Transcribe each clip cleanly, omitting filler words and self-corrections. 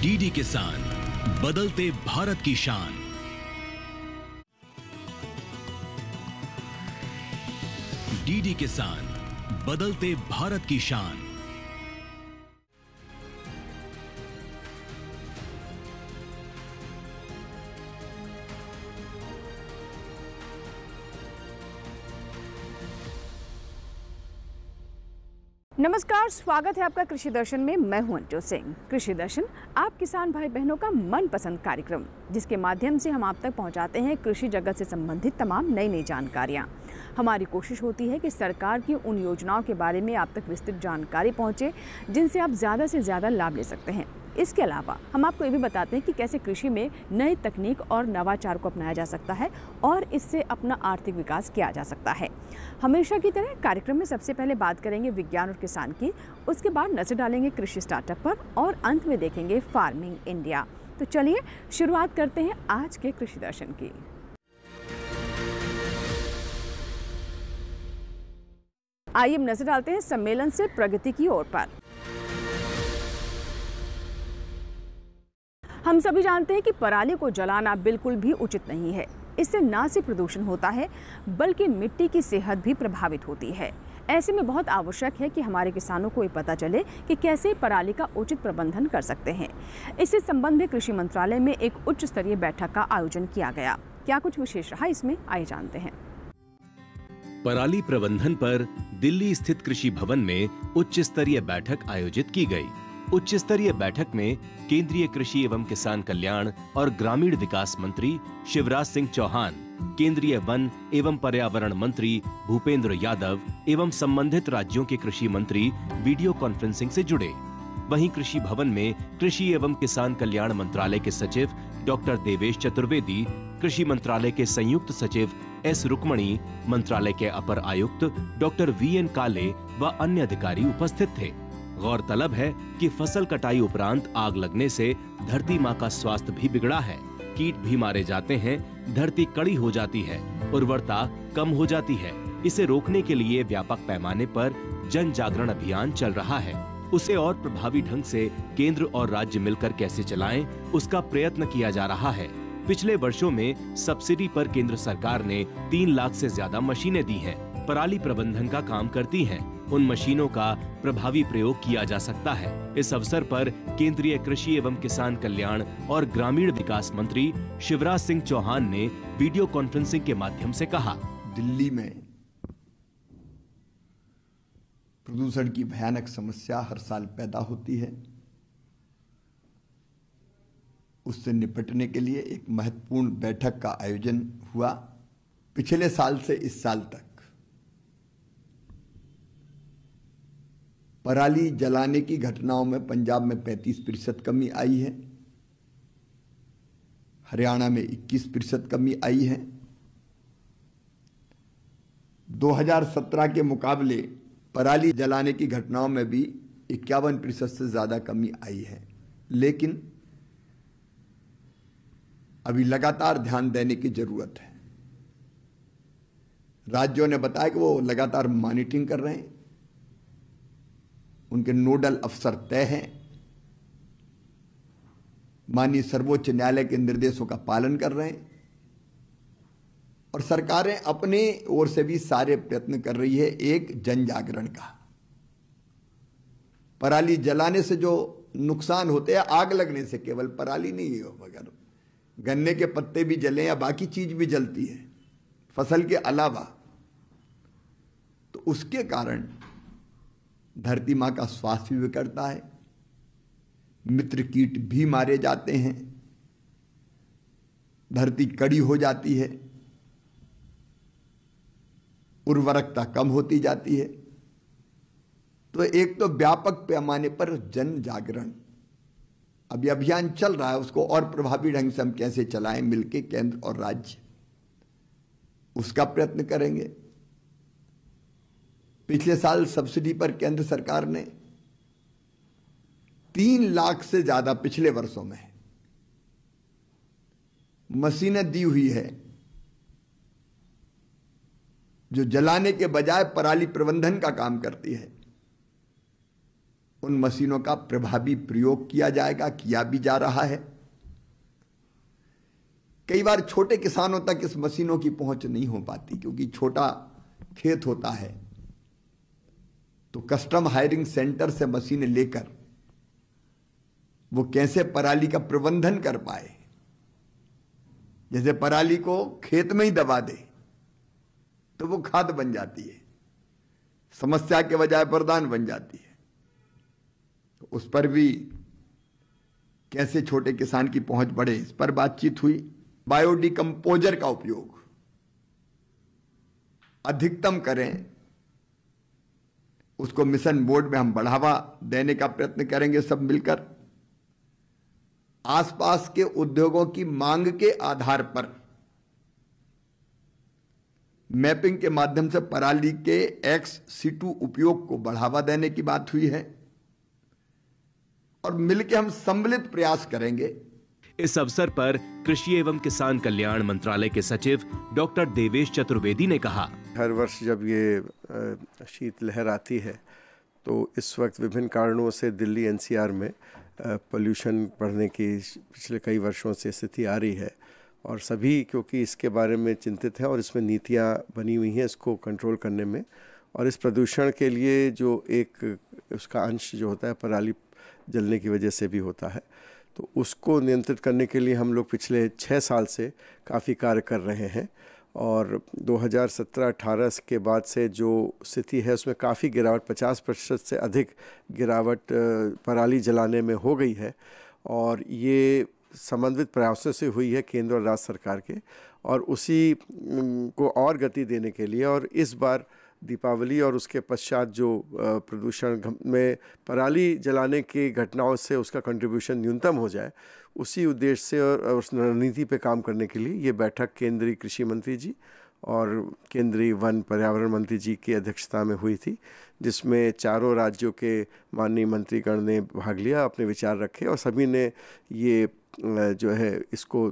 DD किसान, बदलते भारत की शान। डीडी किसान, बदलते भारत की शान। नमस्कार, स्वागत है आपका कृषि दर्शन में। मैं हूं अंजू सिंह। कृषि दर्शन आप किसान भाई बहनों का मनपसंद कार्यक्रम, जिसके माध्यम से हम आप तक पहुंचाते हैं कृषि जगत से संबंधित तमाम नई नई जानकारियां। हमारी कोशिश होती है कि सरकार की उन योजनाओं के बारे में आप तक विस्तृत जानकारी पहुंचे जिनसे आप ज़्यादा से ज़्यादा लाभ ले सकते हैं। इसके अलावा हम आपको ये भी बताते हैं कि कैसे कृषि में नई तकनीक और नवाचार को अपनाया जा सकता है और इससे अपना आर्थिक विकास किया जा सकता है। हमेशा की तरह कार्यक्रम में सबसे पहले बात करेंगे विज्ञान और किसान की, उसके बाद नजर डालेंगे कृषि स्टार्टअप पर और अंत में देखेंगे फार्मिंग इंडिया। तो चलिए शुरुआत करते हैं आज के कृषि दर्शन की। आइए हम नजर डालते हैं सम्मेलन से प्रगति की ओर पर। हम सभी जानते हैं कि पराली को जलाना बिल्कुल भी उचित नहीं है। इससे न सिर्फ प्रदूषण होता है बल्कि मिट्टी की सेहत भी प्रभावित होती है। ऐसे में बहुत आवश्यक है कि हमारे किसानों को ये पता चले कि कैसे पराली का उचित प्रबंधन कर सकते हैं। इसी संबंध में कृषि मंत्रालय में एक उच्च स्तरीय बैठक का आयोजन किया गया। क्या कुछ विशेष रहा इसमें, आइए जानते हैं। पराली प्रबंधन पर दिल्ली स्थित कृषि भवन में उच्च स्तरीय बैठक आयोजित की गई। उच्च स्तरीय बैठक में केंद्रीय कृषि एवं किसान कल्याण और ग्रामीण विकास मंत्री शिवराज सिंह चौहान, केंद्रीय वन एवं पर्यावरण मंत्री भूपेंद्र यादव एवं संबंधित राज्यों के कृषि मंत्री वीडियो कॉन्फ्रेंसिंग से जुड़े। वहीं कृषि भवन में कृषि एवं किसान कल्याण मंत्रालय के सचिव डॉक्टर देवेश चतुर्वेदी, कृषि मंत्रालय के संयुक्त सचिव एस रुक्मणी, मंत्रालय के अपर आयुक्त डॉक्टर वीएन काले व अन्य अधिकारी उपस्थित थे। गौरतलब है कि फसल कटाई उपरांत आग लगने से धरती माँ का स्वास्थ्य भी बिगड़ा है। कीट भी मारे जाते हैं, धरती कड़ी हो जाती है, उर्वरता कम हो जाती है। इसे रोकने के लिए व्यापक पैमाने पर जन जागरण अभियान चल रहा है। उसे और प्रभावी ढंग से केंद्र और राज्य मिलकर कैसे चलाएं, उसका प्रयत्न किया जा रहा है। पिछले वर्षों में सब्सिडी पर केंद्र सरकार ने 3 लाख से ज्यादा मशीनें दी हैं। पराली प्रबंधन का काम करती हैं। उन मशीनों का प्रभावी प्रयोग किया जा सकता है। इस अवसर पर केंद्रीय कृषि एवं किसान कल्याण और ग्रामीण विकास मंत्री शिवराज सिंह चौहान ने वीडियो कॉन्फ्रेंसिंग के माध्यम से कहा, दिल्ली में प्रदूषण की भयानक समस्या हर साल पैदा होती है। उससे निपटने के लिए एक महत्वपूर्ण बैठक का आयोजन हुआ। पिछले साल से इस साल तक पराली जलाने की घटनाओं में पंजाब में 35% कमी आई है, हरियाणा में 21% कमी आई है। 2017 के मुकाबले पराली जलाने की घटनाओं में भी 51% से ज्यादा कमी आई है। लेकिन अभी लगातार ध्यान देने की जरूरत है। राज्यों ने बताया कि वो लगातार मॉनिटरिंग कर रहे हैं, उनके नोडल अफसर तय हैं, माननीय सर्वोच्च न्यायालय के निर्देशों का पालन कर रहे हैं और सरकारें अपने ओर से भी सारे प्रयत्न कर रही है एक जन जागरण का। पराली जलाने से जो नुकसान होते हैं, आग लगने से केवल पराली नहीं है, मगर गन्ने के पत्ते भी जले या बाकी चीज भी जलती है फसल के अलावा, तो उसके कारण धरती माँ का स्वास्थ्य भी बिगड़ता है, मित्र कीट भी मारे जाते हैं, धरती कड़ी हो जाती है, उर्वरकता कम होती जाती है। तो एक तो व्यापक पैमाने पर जन जागरण अभी अभियान चल रहा है, उसको और प्रभावी ढंग से हम कैसे चलाएं मिलके केंद्र और राज्य, उसका प्रयत्न करेंगे। पिछले साल सब्सिडी पर केंद्र सरकार ने 3 लाख से ज्यादा पिछले वर्षों में मशीनें दी हुई है जो जलाने के बजाय पराली प्रबंधन का काम करती है। उन मशीनों का प्रभावी प्रयोग किया जाएगा, किया भी जा रहा है। कई बार छोटे किसानों तक इस मशीनों की पहुंच नहीं हो पाती, क्योंकि छोटा खेत होता है, तो कस्टम हायरिंग सेंटर से मशीनें लेकर वो कैसे पराली का प्रबंधन कर पाए। जैसे पराली को खेत में ही दबा दे तो वो खाद बन जाती है, समस्या के बजाय वरदान बन जाती है। तो उस पर भी कैसे छोटे किसान की पहुंच बढ़े, इस पर बातचीत हुई। बायोडिकम्पोजर का उपयोग अधिकतम करें, उसको मिशन मोड में हम बढ़ावा देने का प्रयत्न करेंगे सब मिलकर। आसपास के उद्योगों की मांग के आधार पर मैपिंग के माध्यम से पराली के ex-situ उपयोग को बढ़ावा देने की बात हुई है, और मिलकर हम सम्मिलित प्रयास करेंगे। इस अवसर पर कृषि एवं किसान कल्याण मंत्रालय के सचिव डॉक्टर देवेश चतुर्वेदी ने कहा, हर वर्ष जब ये शीतलहर आती है तो इस वक्त विभिन्न कारणों से दिल्ली एनसीआर में पोल्यूशन बढ़ने की पिछले कई वर्षों से स्थिति आ रही है, और सभी क्योंकि इसके बारे में चिंतित हैं और इसमें नीतियाँ बनी हुई हैं इसको कंट्रोल करने में। और इस प्रदूषण के लिए जो एक उसका अंश जो होता है पराली जलने की वजह से भी होता है, तो उसको नियंत्रित करने के लिए हम लोग पिछले 6 साल से काफ़ी कार्य कर रहे हैं। और 2017-18 के बाद से जो स्थिति है उसमें काफ़ी गिरावट, 50% से अधिक गिरावट पराली जलाने में हो गई है, और ये समन्वित प्रयासों से हुई है केंद्र और राज्य सरकार के। और उसी को और गति देने के लिए और इस बार दीपावली और उसके पश्चात जो प्रदूषण में पराली जलाने की घटनाओं से उसका कंट्रीब्यूशन न्यूनतम हो जाए, उसी उद्देश्य से और उस रणनीति पे काम करने के लिए ये बैठक केंद्रीय कृषि मंत्री जी और केंद्रीय वन पर्यावरण मंत्री जी की अध्यक्षता में हुई थी, जिसमें चारों राज्यों के माननीय मंत्रीगण ने भाग लिया, अपने विचार रखे, और सभी ने ये जो है इसको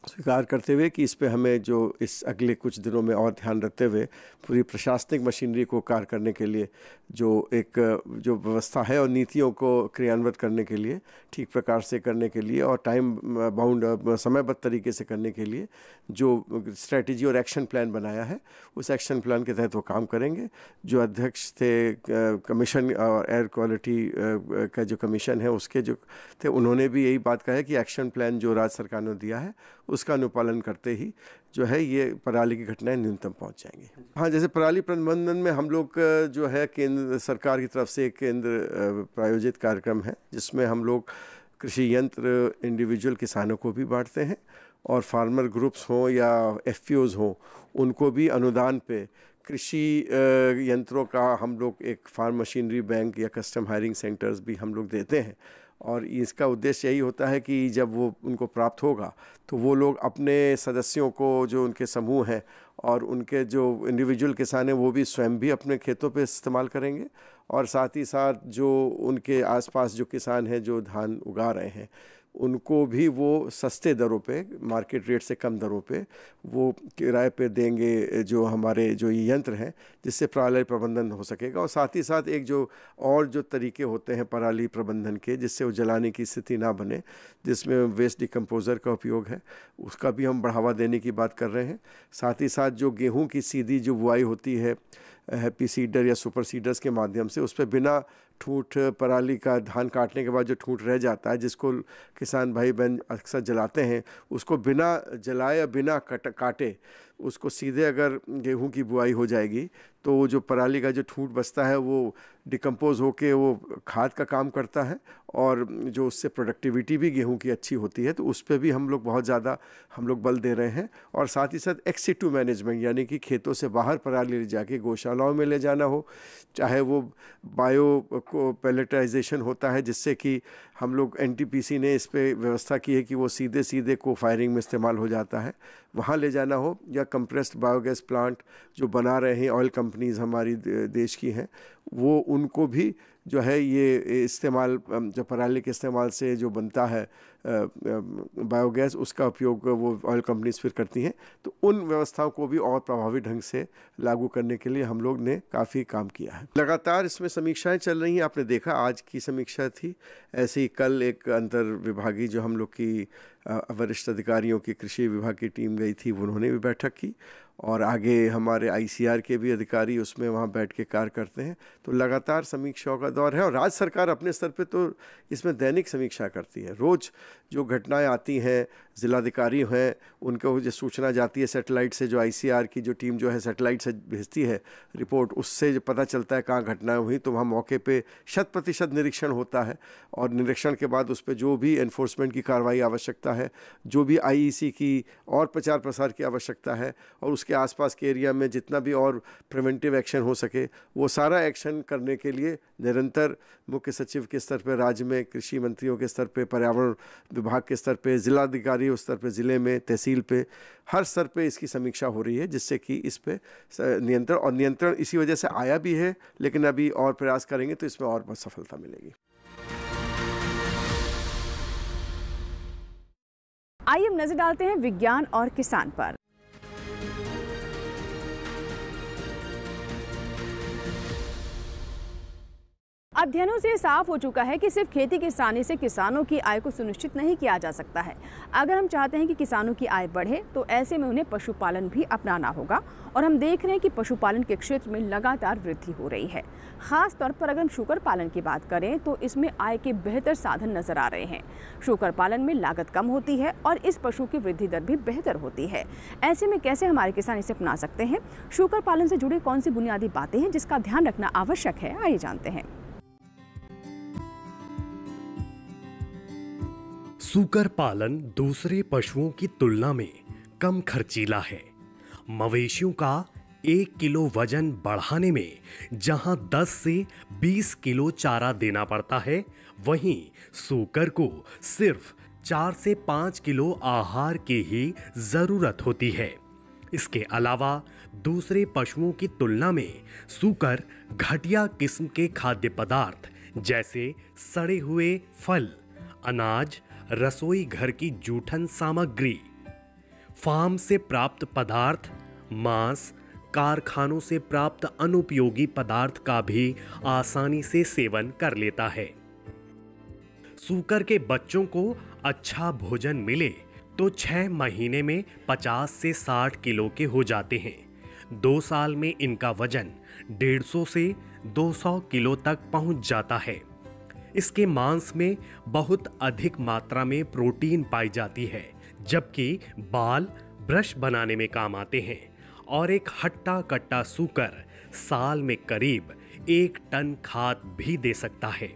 स्वीकार करते हुए कि इस पे हमें जो इस अगले कुछ दिनों में और ध्यान रखते हुए पूरी प्रशासनिक मशीनरी को कार्य करने के लिए जो एक जो व्यवस्था है और नीतियों को क्रियान्वित करने के लिए ठीक प्रकार से करने के लिए और टाइम बाउंड समयबद्ध तरीके से करने के लिए जो स्ट्रेटजी और एक्शन प्लान बनाया है, उस एक्शन प्लान के तहत वो काम करेंगे। जो अध्यक्ष थे कमीशन और एयर क्वालिटी का जो कमीशन है उसके जो थे, उन्होंने भी यही बात कहा है कि एक्शन प्लान जो राज्य सरकार ने दिया है उसका अनुपालन करते ही जो है ये पराली की घटनाएं न्यूनतम पहुंच जाएंगी। हाँ, जैसे पराली प्रबंधन में हम लोग जो है केंद्र सरकार की तरफ से एक केंद्र प्रायोजित कार्यक्रम है, जिसमें हम लोग कृषि यंत्र इंडिविजुअल किसानों को भी बांटते हैं और फार्मर ग्रुप्स हों या एफपीओज हों, उनको भी अनुदान पे कृषि यंत्रों का हम लोग एक फार्म मशीनरी बैंक या कस्टम हायरिंग सेंटर्स भी हम लोग देते हैं। और इसका उद्देश्य यही होता है कि जब वो उनको प्राप्त होगा तो वो लोग अपने सदस्यों को, जो उनके समूह हैं और उनके जो इंडिविजुअल किसान हैं, वो भी स्वयं भी अपने खेतों पे इस्तेमाल करेंगे, और साथ ही साथ जो उनके आसपास जो किसान हैं जो धान उगा रहे हैं उनको भी वो सस्ते दरों पे, मार्केट रेट से कम दरों पे वो किराए पे देंगे जो हमारे जो ये यंत्र हैं, जिससे पराली प्रबंधन हो सकेगा। और साथ ही साथ एक जो और जो तरीके होते हैं पराली प्रबंधन के, जिससे वो जलाने की स्थिति ना बने, जिसमें वेस्ट डिकम्पोज़र का उपयोग है, उसका भी हम बढ़ावा देने की बात कर रहे हैं। साथ ही साथ जो गेहूँ की सीधी जो बुआई होती है हैप्पी सीडर या सुपर सीडर्स के माध्यम से, उस पर बिना ठूंठ पराली का धान काटने के बाद जो ठूंठ रह जाता है, जिसको किसान भाई बहन अक्सर जलाते हैं, उसको बिना जलाए या बिना काटे उसको सीधे अगर गेहूं की बुआई हो जाएगी तो जो पराली का जो ठूंठ बचता है वो डिकम्पोज होके वो खाद का काम करता है, और जो उससे प्रोडक्टिविटी भी गेहूं की अच्छी होती है। तो उस पर भी हम लोग बहुत ज़्यादा हम लोग बल दे रहे हैं। और साथ ही साथ ex-situ मैनेजमेंट, यानी कि खेतों से बाहर पराली ले जाके गौशालाओं में ले जाना हो, चाहे वो बायो को पैलेटाइजेशन होता है, जिससे कि हम लोग NTPC ने इस पर व्यवस्था की है कि वो सीधे सीधे को फायरिंग में इस्तेमाल हो जाता है, वहाँ ले जाना हो, या कंप्रेस्ड बायोगैस प्लांट जो बना रहे हैं ऑयल कंपनीज़ हमारी देश की हैं, वो उनको भी जो है ये इस्तेमाल, जो पराली के इस्तेमाल से जो बनता है बायोगैस, उसका उपयोग वो ऑयल कंपनीज फिर करती हैं। तो उन व्यवस्थाओं को भी और प्रभावी ढंग से लागू करने के लिए हम लोग ने काफ़ी काम किया है। लगातार इसमें समीक्षाएं चल रही हैं। आपने देखा आज की समीक्षा थी, ऐसे ही कल एक अंतर विभागीय जो हम लोग की वरिष्ठ अधिकारियों की कृषि विभाग की टीम गई थी, उन्होंने भी बैठक की, और आगे हमारे ICR के भी अधिकारी उसमें वहाँ बैठ के कार्य करते हैं। तो लगातार समीक्षाओं का दौर है, और राज्य सरकार अपने स्तर पे तो इसमें दैनिक समीक्षा करती है। रोज़ जो घटनाएं आती हैं, जिलाधिकारी हैं उनको जो सूचना जाती है सैटेलाइट से, जो ICR की जो टीम जो है सैटेलाइट से भेजती है रिपोर्ट, उससे जो पता चलता है कहाँ घटनाएं हुई, तो वहाँ मौके पे 100% निरीक्षण होता है, और निरीक्षण के बाद उस पर जो भी एनफोर्समेंट की कार्रवाई आवश्यकता है, जो भी IEC की और प्रचार प्रसार की आवश्यकता है, और उसके आसपास के एरिया में जितना भी और प्रिवेंटिव एक्शन हो सके वो सारा एक्शन करने के लिए निरंतर मुख्य सचिव के स्तर पर, राज्य में कृषि मंत्रियों के स्तर पर, पर्यावरण विभाग के स्तर पे, जिलाधिकारी स्तर पे, ज़िले में, तहसील पे, हर स्तर पे इसकी समीक्षा हो रही है, जिससे कि इस पे नियंत्रण इसी वजह से आया भी है, लेकिन अभी और प्रयास करेंगे तो इसमें और बहुत सफलता मिलेगी। आइए हम नजर डालते हैं विज्ञान और किसान पर। अध्ययनों से साफ हो चुका है कि सिर्फ खेती किसानी से किसानों की आय को सुनिश्चित नहीं किया जा सकता है। अगर हम चाहते हैं कि किसानों की आय बढ़े तो ऐसे में उन्हें पशुपालन भी अपनाना होगा, और हम देख रहे हैं कि पशुपालन के क्षेत्र में लगातार वृद्धि हो रही है। खास तौर पर अगर हम शूकर पालन की बात करें तो इसमें आय के बेहतर साधन नजर आ रहे हैं। शूकर पालन में लागत कम होती है और इस पशु की वृद्धि दर भी बेहतर होती है। ऐसे में कैसे हमारे किसान इसे अपना सकते हैं? शूकर पालन से जुड़ी कौन सी बुनियादी बातें हैं जिसका ध्यान रखना आवश्यक है, आइए जानते हैं। सूकर पालन दूसरे पशुओं की तुलना में कम खर्चीला है। मवेशियों का 1 किलो वजन बढ़ाने में जहां 10 से 20 किलो चारा देना पड़ता है, वहीं सूकर को सिर्फ 4 से 5 किलो आहार की ही जरूरत होती है। इसके अलावा दूसरे पशुओं की तुलना में सूकर घटिया किस्म के खाद्य पदार्थ जैसे सड़े हुए फल, अनाज, रसोई घर की जूठन सामग्री, फार्म से प्राप्त पदार्थ, मांस, कारखानों से प्राप्त अनुपयोगी पदार्थ का भी आसानी से सेवन कर लेता है। सूकर के बच्चों को अच्छा भोजन मिले तो 6 महीने में 50 से 60 किलो के हो जाते हैं। 2 साल में इनका वजन 150 से 200 किलो तक पहुंच जाता है। इसके मांस में बहुत अधिक मात्रा में प्रोटीन पाई जाती है, जबकि बाल ब्रश बनाने में काम आते हैं, और एक हट्टा कट्टा सूकर साल में करीब 1 टन खाद भी दे सकता है।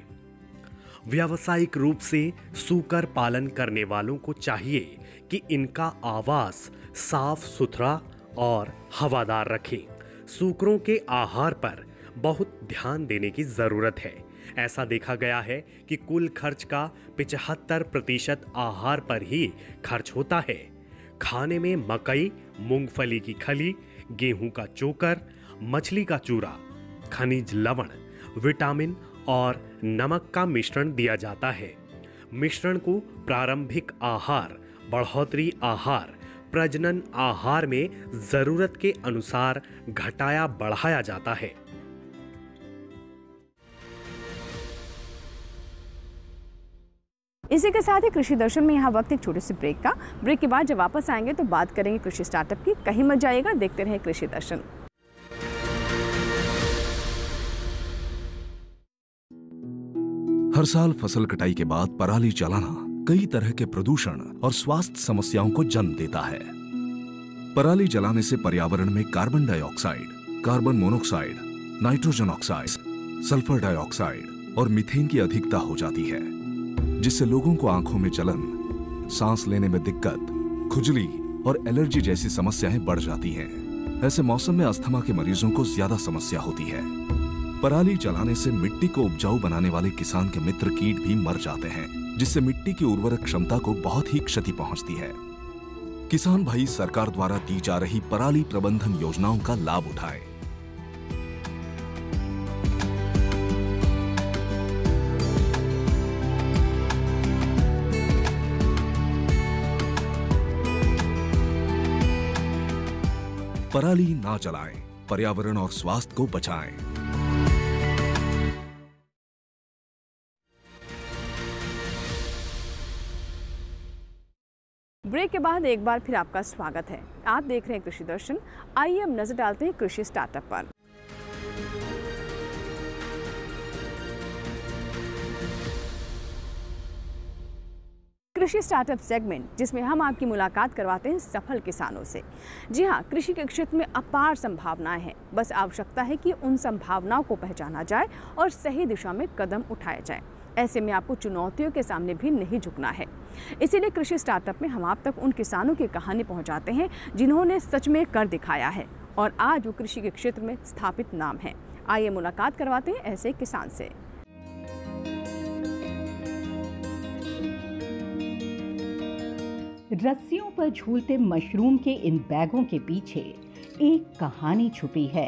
व्यावसायिक रूप से सूकर पालन करने वालों को चाहिए कि इनका आवास साफ सुथरा और हवादार रखें। सूकरों के आहार पर बहुत ध्यान देने की जरूरत है। ऐसा देखा गया है कि कुल खर्च का 75% आहार पर ही खर्च होता है। खाने में मकई, मूंगफली की खली, गेहूं का चोकर, मछली का चूरा, खनिज लवण, विटामिन और नमक का मिश्रण दिया जाता है। मिश्रण को प्रारंभिक आहार, बढ़ोतरी आहार, प्रजनन आहार में जरूरत के अनुसार घटाया बढ़ाया जाता है। इसी के साथ ही कृषि दर्शन में यहाँ वक्त एक छोटे से ब्रेक का। ब्रेक के बाद जब वापस आएंगे तो बात करेंगे कृषि स्टार्टअप की। कहीं मत जाइएगा, देखते रहे कृषि दर्शन। हर साल फसल कटाई के बाद पराली जलाना कई तरह के प्रदूषण और स्वास्थ्य समस्याओं को जन्म देता है। पराली जलाने से पर्यावरण में carbon dioxide, carbon monoxide, nitrogen oxide, sulphur dioxide और मीथेन की अधिकता हो जाती है, जिससे लोगों को आंखों में जलन, सांस लेने में दिक्कत, खुजली और एलर्जी जैसी समस्याएं बढ़ जाती हैं। ऐसे मौसम में अस्थमा के मरीजों को ज्यादा समस्या होती है। पराली जलाने से मिट्टी को उपजाऊ बनाने वाले किसान के मित्र कीट भी मर जाते हैं, जिससे मिट्टी की उर्वरक क्षमता को बहुत ही क्षति पहुंचती है। किसान भाई सरकार द्वारा दी जा रही पराली प्रबंधन योजनाओं का लाभ उठाएं। पराली ना जलाएं, पर्यावरण और स्वास्थ्य को बचाएं। ब्रेक के बाद एक बार फिर आपका स्वागत है। आप देख रहे हैं कृषि दर्शन। आइए अब नजर डालते हैं कृषि स्टार्टअप पर। कृषि स्टार्टअप सेगमेंट, जिसमें हम आपकी मुलाकात करवाते हैं सफल किसानों से। जी हाँ, कृषि के क्षेत्र में अपार संभावनाएं हैं। बस आवश्यकता है कि उन संभावनाओं को पहचाना जाए और सही दिशा में कदम उठाया जाए। ऐसे में आपको चुनौतियों के सामने भी नहीं झुकना है। इसीलिए कृषि स्टार्टअप में हम आप तक उन किसानों की कहानी पहुंचाते हैं जिन्होंने सच में कर दिखाया है और आज वो कृषि के क्षेत्र में स्थापित नाम है। आइए मुलाकात करवाते हैं ऐसे किसान से। रस्सियों पर झूलते मशरूम के इन बैगों के पीछे एक कहानी छुपी है।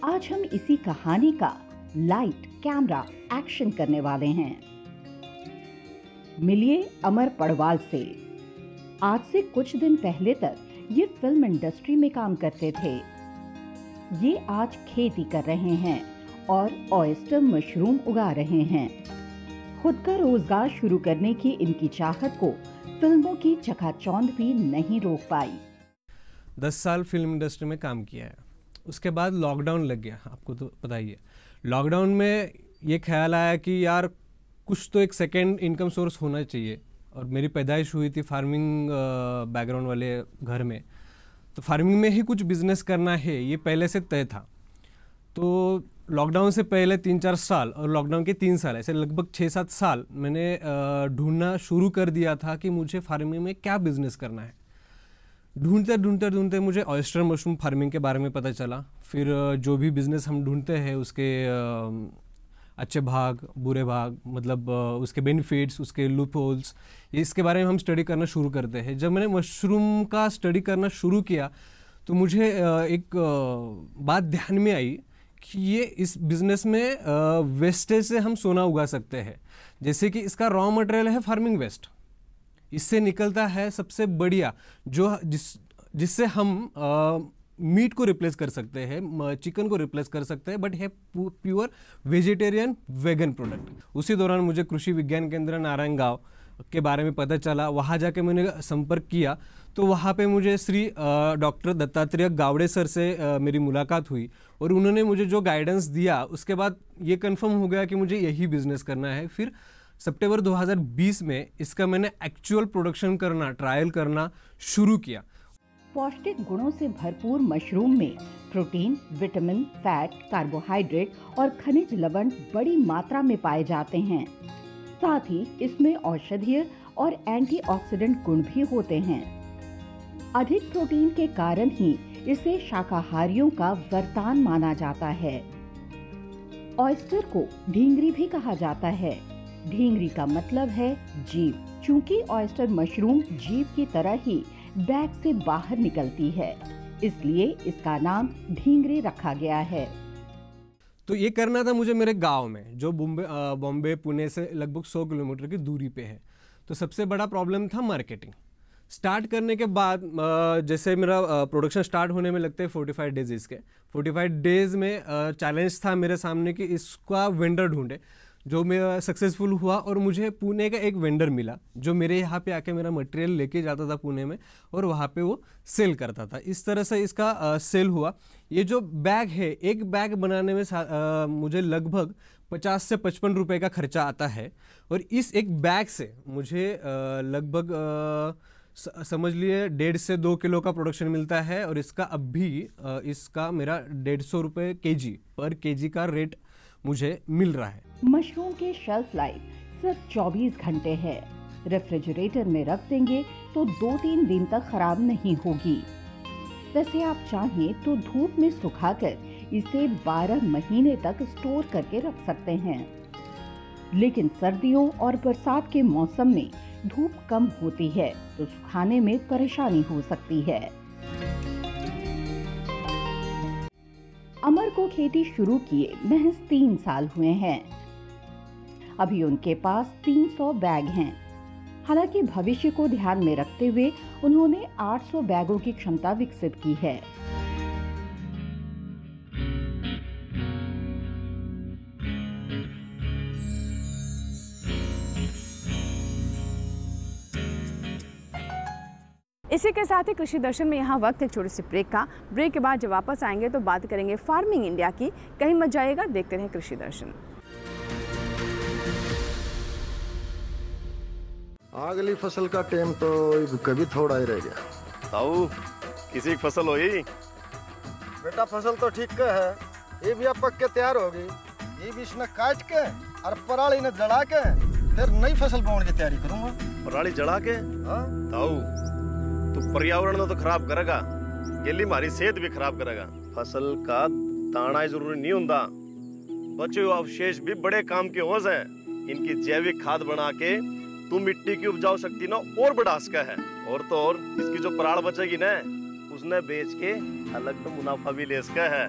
आज हम इसी कहानी का लाइट, कैमरा, एक्शन करने वाले हैं। मिलिए अमर पड़वाल से। आज से कुछ दिन पहले तक ये फिल्म इंडस्ट्री में काम करते थे। ये आज खेती कर रहे हैं और ऑयस्टर मशरूम उगा रहे हैं। खुद का रोजगार शुरू करने की इनकी चाहत को फिल्मों की चकाचौंध भी नहीं रोक पाई। 10 साल फिल्म इंडस्ट्री में काम किया है। उसके बाद लॉकडाउन लग गया, आपको तो पता ही है। लॉकडाउन में ये ख्याल आया कि यार कुछ तो एक सेकेंड इनकम सोर्स होना चाहिए। और मेरी पैदाइश हुई थी फार्मिंग बैकग्राउंड वाले घर में, तो फार्मिंग में ही कुछ बिजनेस करना है, ये पहले से तय था। तो लॉकडाउन से पहले 3-4 साल और लॉकडाउन के 3 साल, ऐसे लगभग 6-7 साल मैंने ढूंढना शुरू कर दिया था कि मुझे फार्मिंग में क्या बिजनेस करना है। ढूंढते मुझे ऑयस्टर मशरूम फार्मिंग के बारे में पता चला। फिर जो भी बिज़नेस हम ढूंढते हैं उसके अच्छे भाग, बुरे भाग, मतलब उसके बेनिफिट्स, उसके लूप होल्स, इसके बारे में हम स्टडी करना शुरू करते हैं। जब मैंने मशरूम का स्टडी करना शुरू किया तो मुझे एक बात ध्यान में आई कि ये इस बिज़नेस में वेस्टेज से हम सोना उगा सकते हैं। जैसे कि इसका रॉ मटेरियल है फार्मिंग वेस्ट, इससे निकलता है सबसे बढ़िया जिससे हम मीट को रिप्लेस कर सकते हैं, चिकन को रिप्लेस कर सकते हैं, बट है प्योर वेजिटेरियन वेगन प्रोडक्ट। उसी दौरान मुझे कृषि विज्ञान केंद्र नारायण गांव के बारे में पता चला। वहाँ जाके मैंने संपर्क किया तो वहाँ पे मुझे श्री डॉक्टर दत्तात्रेय गावड़े सर से मेरी मुलाकात हुई और उन्होंने मुझे जो गाइडेंस दिया उसके बाद ये कंफर्म हो गया कि मुझे यही बिजनेस करना है। फिर सितंबर 2020 में इसका मैंने एक्चुअल प्रोडक्शन करना, ट्रायल करना शुरू किया। पौष्टिक गुणों से भरपूर मशरूम में प्रोटीन, विटामिन, फैट, कार्बोहाइड्रेट और खनिज लवण बड़ी मात्रा में पाए जाते हैं। साथ ही इसमें औषधीय और एंटीऑक्सीडेंट गुण भी होते हैं। अधिक प्रोटीन के कारण ही इसे शाकाहारियों का वरदान माना जाता है। ऑयस्टर को ढींगरी भी कहा जाता है। ढींगरी का मतलब है जीव। चूंकि ऑयस्टर मशरूम जीव की तरह ही बैग से बाहर निकलती है, इसलिए इसका नाम ढींगरी रखा गया है। तो ये करना था मुझे मेरे गांव में, जो बॉम्बे पुणे से लगभग 100 किलोमीटर की दूरी पे है। तो सबसे बड़ा प्रॉब्लम था मार्केटिंग। स्टार्ट करने के बाद जैसे मेरा प्रोडक्शन स्टार्ट होने में लगते हैं 45 डेज। इसके 45 डेज में चैलेंज था मेरे सामने कि इसका वेंडर ढूंढे, जो मैं सक्सेसफुल हुआ और मुझे पुणे का एक वेंडर मिला जो मेरे यहाँ पे आके मेरा मटेरियल लेके जाता था पुणे में और वहाँ पे वो सेल करता था। इस तरह से इसका सेल हुआ। ये जो बैग है, एक बैग बनाने में मुझे लगभग 50 से 55 रुपए का खर्चा आता है और इस एक बैग से मुझे लगभग समझ लिए 1.5 से 2 किलो का प्रोडक्शन मिलता है। और इसका अभी इसका मेरा 150 रुपये केजी पर केजी का रेट मुझे मिल रहा है। मशरूम की शेल्फ लाइफ सिर्फ 24 घंटे है। रेफ्रिजरेटर में रख देंगे तो 2-3 दिन तक खराब नहीं होगी। वैसे आप चाहें तो धूप में सुखाकर इसे 12 महीने तक स्टोर करके रख सकते हैं। लेकिन सर्दियों और बरसात के मौसम में धूप कम होती है तो सुखाने में परेशानी हो सकती है। अमर को खेती शुरू किए महज 3 साल हुए हैं। अभी उनके पास 300 बैग हैं। हालांकि भविष्य को ध्यान में रखते हुए उन्होंने 800 बैगों की क्षमता विकसित की है। इसी के साथ ही कृषि दर्शन में यहाँ वक्त है छोटे से ब्रेक का। ब्रेक के बाद जब वापस आएंगे तो बात करेंगे फार्मिंग इंडिया की। कहीं मत जाइएगा, देखते रहें कृषि दर्शन। अगली फसल का टाइम तो कभी थोड़ा ही रह गया। ताऊ किसी की फसल हुई? बेटा फसल तो ठीक है, ये भी अब पक के तैयार होगी। ये बीच में काट के और पराली ने जड़ा के फिर नई फसल बोने की तैयारी करूंगा। पराली जड़ा के? हाँ ताऊ तू पर्यावरण तो खराब करेगा, ये हमारी सेहत भी खराब करेगा। फसल का दाना ही जरूरी नहीं होता, बचे हुए अवशेष भी बड़े काम के हो जाए। इनकी जैविक खाद बना के तू मिट्टी की उपजाऊ शक्ति ना और बढ़ा सका है। और तो और इसकी जो पराल बचेगी ना, उसने बेच के अलग तो मुनाफा भी ले सका है।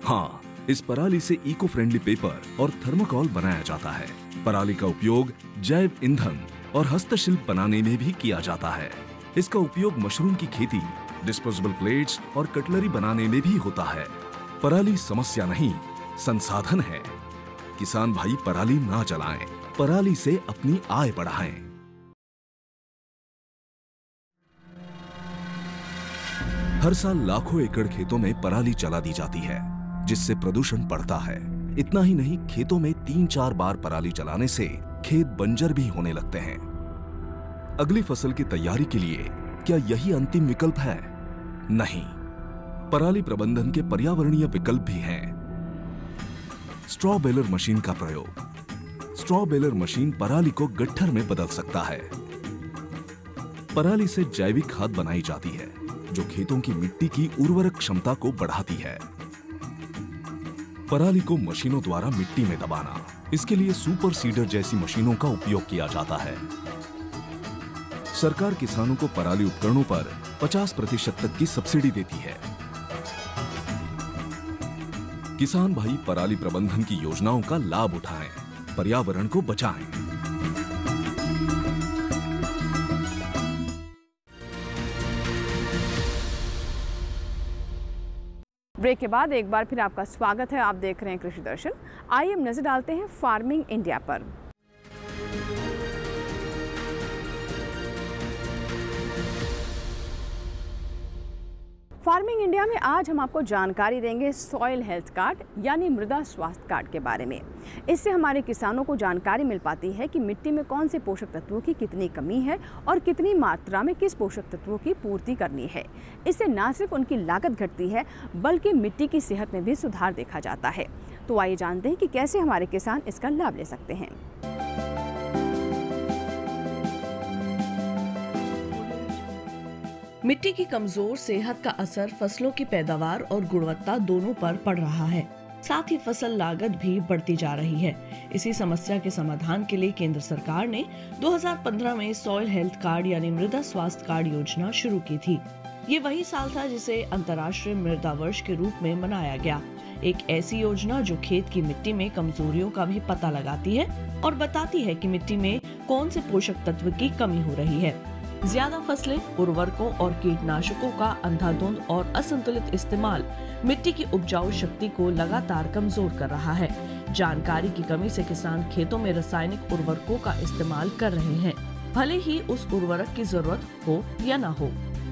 हाँ, इस पराली से इको फ्रेंडली पेपर और थर्मोकोल बनाया जाता है। पराली का उपयोग जैव ईंधन और हस्तशिल्प बनाने में भी किया जाता है। इसका उपयोग मशरूम की खेती, डिस्पोजेबल प्लेट्स और कटलरी बनाने में भी होता है। पराली समस्या नहीं, संसाधन है। किसान भाई पराली ना जलाएं, पराली से अपनी आय बढ़ाएं। हर साल लाखों एकड़ खेतों में पराली जला दी जाती है, जिससे प्रदूषण बढ़ता है। इतना ही नहीं, खेतों में 3-4 बार पराली जलाने से खेत बंजर भी होने लगते हैं। अगली फसल की तैयारी के लिए क्या यही अंतिम विकल्प है? नहीं, पराली प्रबंधन के पर्यावरणीय विकल्प भी हैं। स्ट्रॉ बेलर मशीन का प्रयोग। स्ट्रॉ बेलर मशीन पराली को गट्ठर में बदल सकता है। पराली से जैविक खाद बनाई जाती है, जो खेतों की मिट्टी की उर्वरक क्षमता को बढ़ाती है। पराली को मशीनों द्वारा मिट्टी में दबाना, इसके लिए सुपर सीडर जैसी मशीनों का उपयोग किया जाता है। सरकार किसानों को पराली उपकरणों पर 50% तक की सब्सिडी देती है। किसान भाई पराली प्रबंधन की योजनाओं का लाभ उठाएं, पर्यावरण को बचाएं। ब्रेक के बाद एक बार फिर आपका स्वागत है। आप देख रहे हैं कृषि दर्शन। आइए हम नजर डालते हैं फार्मिंग इंडिया पर। फार्मिंग इंडिया में आज हम आपको जानकारी देंगे सॉइल हेल्थ कार्ड यानी मृदा स्वास्थ्य कार्ड के बारे में। इससे हमारे किसानों को जानकारी मिल पाती है कि मिट्टी में कौन से पोषक तत्वों की कितनी कमी है और कितनी मात्रा में किस पोषक तत्वों की पूर्ति करनी है। इससे न सिर्फ उनकी लागत घटती है, बल्कि मिट्टी की सेहत में भी सुधार देखा जाता है। तो आइए जानते हैं कि कैसे हमारे किसान इसका लाभ ले सकते हैं। मिट्टी की कमजोर सेहत का असर फसलों की पैदावार और गुणवत्ता दोनों पर पड़ रहा है। साथ ही फसल लागत भी बढ़ती जा रही है। इसी समस्या के समाधान के लिए केंद्र सरकार ने 2015 में सॉइल हेल्थ कार्ड यानी मृदा स्वास्थ्य कार्ड योजना शुरू की थी। ये वही साल था जिसे अंतर्राष्ट्रीय मृदा वर्ष के रूप में मनाया गया। एक ऐसी योजना जो खेत की मिट्टी में कमजोरियों का भी पता लगाती है और बताती है कि मिट्टी में कौन से पोषक तत्व की कमी हो रही है। ज्यादा फसलें, उर्वरकों और कीटनाशकों का अंधाधुंध और असंतुलित इस्तेमाल मिट्टी की उपजाऊ शक्ति को लगातार कमजोर कर रहा है। जानकारी की कमी से किसान खेतों में रासायनिक उर्वरकों का इस्तेमाल कर रहे हैं, भले ही उस उर्वरक की जरूरत हो या न हो।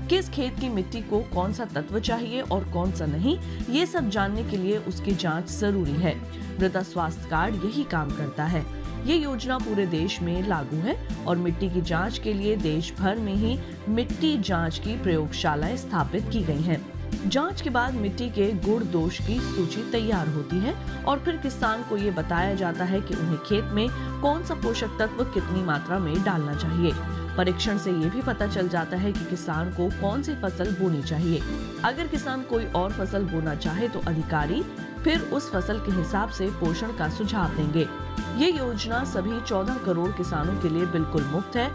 किस खेत की मिट्टी को कौन सा तत्व चाहिए और कौन सा नहीं, ये सब जानने के लिए उसकी जांच जरूरी है। मृदा स्वास्थ्य कार्ड यही काम करता है। ये योजना पूरे देश में लागू है और मिट्टी की जांच के लिए देश भर में ही मिट्टी जांच की प्रयोगशालाएं स्थापित की गई हैं। जांच के बाद मिट्टी के गुण दोष की सूची तैयार होती है और फिर किसान को ये बताया जाता है कि उन्हें खेत में कौन सा पोषक तत्व कितनी मात्रा में डालना चाहिए। परीक्षण से ये भी पता चल जाता है कि किसान को कौन सी फसल बोनी चाहिए। अगर किसान कोई और फसल बोना चाहे तो अधिकारी फिर उस फसल के हिसाब से पोषण का सुझाव देंगे। ये योजना सभी 14 करोड़ किसानों के लिए बिल्कुल मुफ्त है।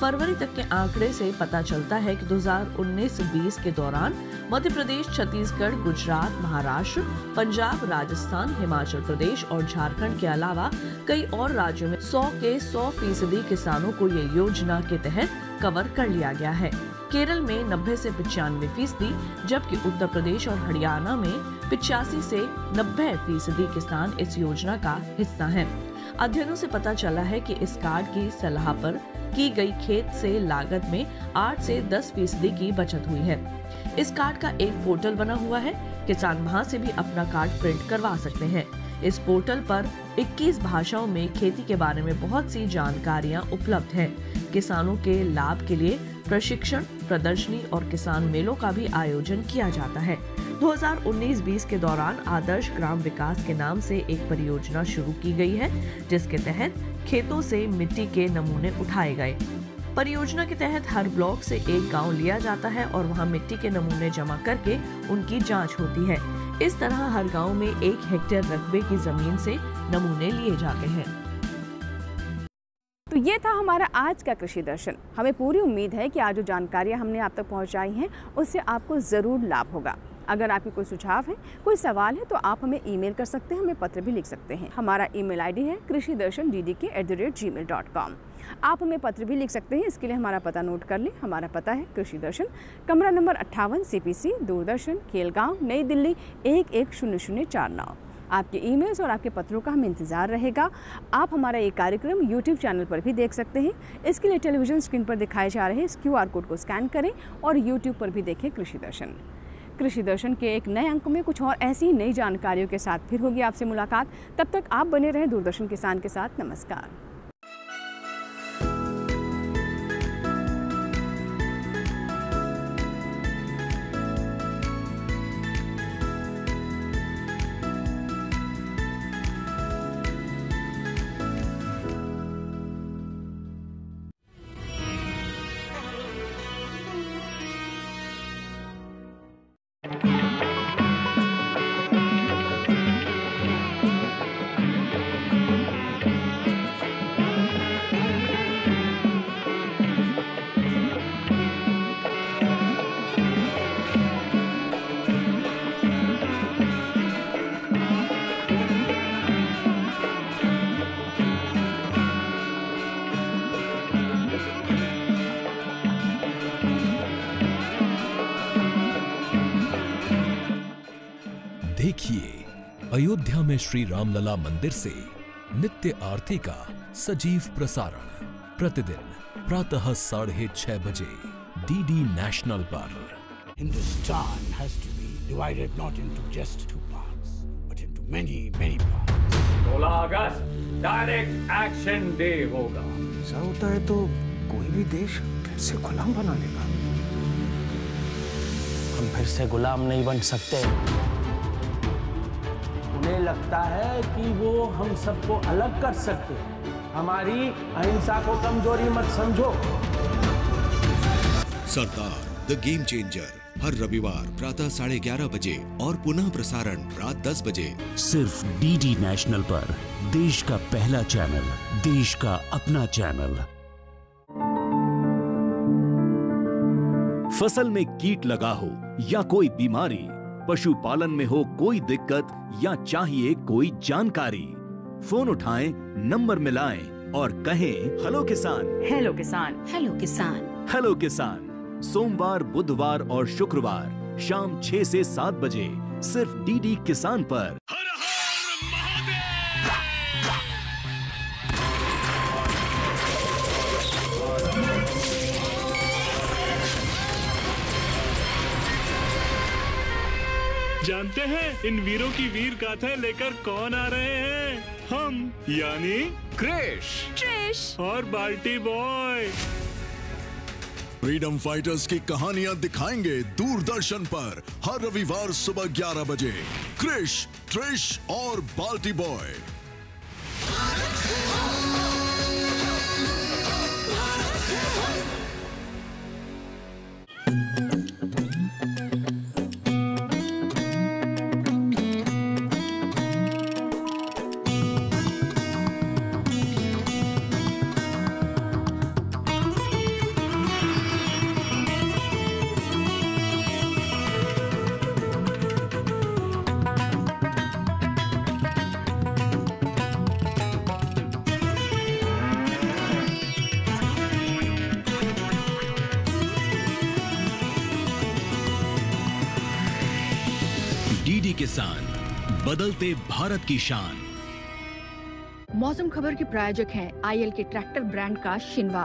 फरवरी तक के आंकड़े से पता चलता है कि 2019-20 के दौरान मध्य प्रदेश, छत्तीसगढ़, गुजरात, महाराष्ट्र, पंजाब, राजस्थान, हिमाचल प्रदेश और झारखंड के अलावा कई और राज्यों में 100 के 100% किसानों को ये योजना के तहत कवर कर लिया गया है। केरल में 90 से 95%, जबकि उत्तर प्रदेश और हरियाणा में 85 से 90% किसान इस योजना का हिस्सा हैं। अध्ययनों से पता चला है कि इस कार्ड की सलाह पर की गई खेत से लागत में 8 से 10% की बचत हुई है। इस कार्ड का एक पोर्टल बना हुआ है, किसान वहां से भी अपना कार्ड प्रिंट करवा सकते हैं। इस पोर्टल पर 21 भाषाओं में खेती के बारे में बहुत सी जानकारियां उपलब्ध हैं। किसानों के लाभ के लिए प्रशिक्षण, प्रदर्शनी और किसान मेलों का भी आयोजन किया जाता है। 2019-20 के दौरान आदर्श ग्राम विकास के नाम से एक परियोजना शुरू की गई है, जिसके तहत खेतों से मिट्टी के नमूने उठाए गए। परियोजना के तहत हर ब्लॉक से एक गांव लिया जाता है और वहां मिट्टी के नमूने जमा करके उनकी जांच होती है। इस तरह हर गांव में 1 हेक्टेयर रकबे की जमीन से नमूने लिए जाते हैं। तो ये था हमारा आज का कृषि दर्शन। हमें पूरी उम्मीद है कि आज जो जानकारियाँ हमने आप तक पहुँचाई हैं उससे आपको ज़रूर लाभ होगा। अगर आपके कोई सुझाव है, कोई सवाल है तो आप हमें ईमेल कर सकते हैं, हमें पत्र भी लिख सकते हैं। हमारा ईमेल आईडी है krishidarshan@gmail.com। आप हमें पत्र भी लिख सकते हैं। इसके लिए हमारा पता नोट कर लें। हमारा पता है कृषि दर्शन, कमरा नंबर 58, CPC, दूरदर्शन, खेलगांव, नई दिल्ली 110049। आपके ईमेल्स और आपके पत्रों का हमें इंतज़ार रहेगा। आप हमारा ये कार्यक्रम YouTube चैनल पर भी देख सकते हैं। इसके लिए टेलीविज़न स्क्रीन पर दिखाए जा रहे इस QR कोड को स्कैन करें और YouTube पर भी देखें कृषि दर्शन। कृषि दर्शन के एक नए अंक में कुछ और ऐसी ही नई जानकारियों के साथ फिर होगी आपसे मुलाकात। तब तक आप बने रहें दूरदर्शन किसान के साथ। नमस्कार। देखिए, अयोध्या में श्री रामलला मंदिर से नित्य आरती का सजीव प्रसारण प्रतिदिन प्रातः 6:30 बजे DD नेशनल पर। Hindustan has to be divided not into just 2 parts, but into many parts. 16 August direct action day होगा। ऐसा होता है तो कोई भी देश फिर से गुलाम बना लेगा। हम फिर से गुलाम नहीं बन सकते। उन्हें लगता है कि वो हम सबको अलग कर सकते हैं। हमारी अहिंसा को कमजोरी मत समझो। सरदार द गेम चेंजर हर रविवार प्रातः 11:30 बजे और पुनः प्रसारण रात 10 बजे सिर्फ DD नेशनल पर। देश का पहला चैनल, देश का अपना चैनल। फसल में कीट लगा हो या कोई बीमारी, पशुपालन में हो कोई दिक्कत या चाहिए कोई जानकारी, फोन उठाएं, नंबर मिलाएं और कहें हेलो किसान। हेलो किसान, हेलो किसान, हेलो किसान। सोमवार, बुधवार और शुक्रवार शाम 6 से 7 बजे सिर्फ DD किसान पर। जानते हैं इन वीरों की वीर गाथाएं लेकर कौन आ रहे हैं? हम यानी क्रिश और बाल्टी बॉय। फ्रीडम फाइटर्स की कहानियां दिखाएंगे दूरदर्शन पर हर रविवार सुबह 11 बजे। क्रिश, ट्रिश और बाल्टी बॉय। किसान, बदलते भारत की शान। मौसम खबर के प्रायोजक हैं आईएल के ट्रैक्टर ब्रांड का शिनवा।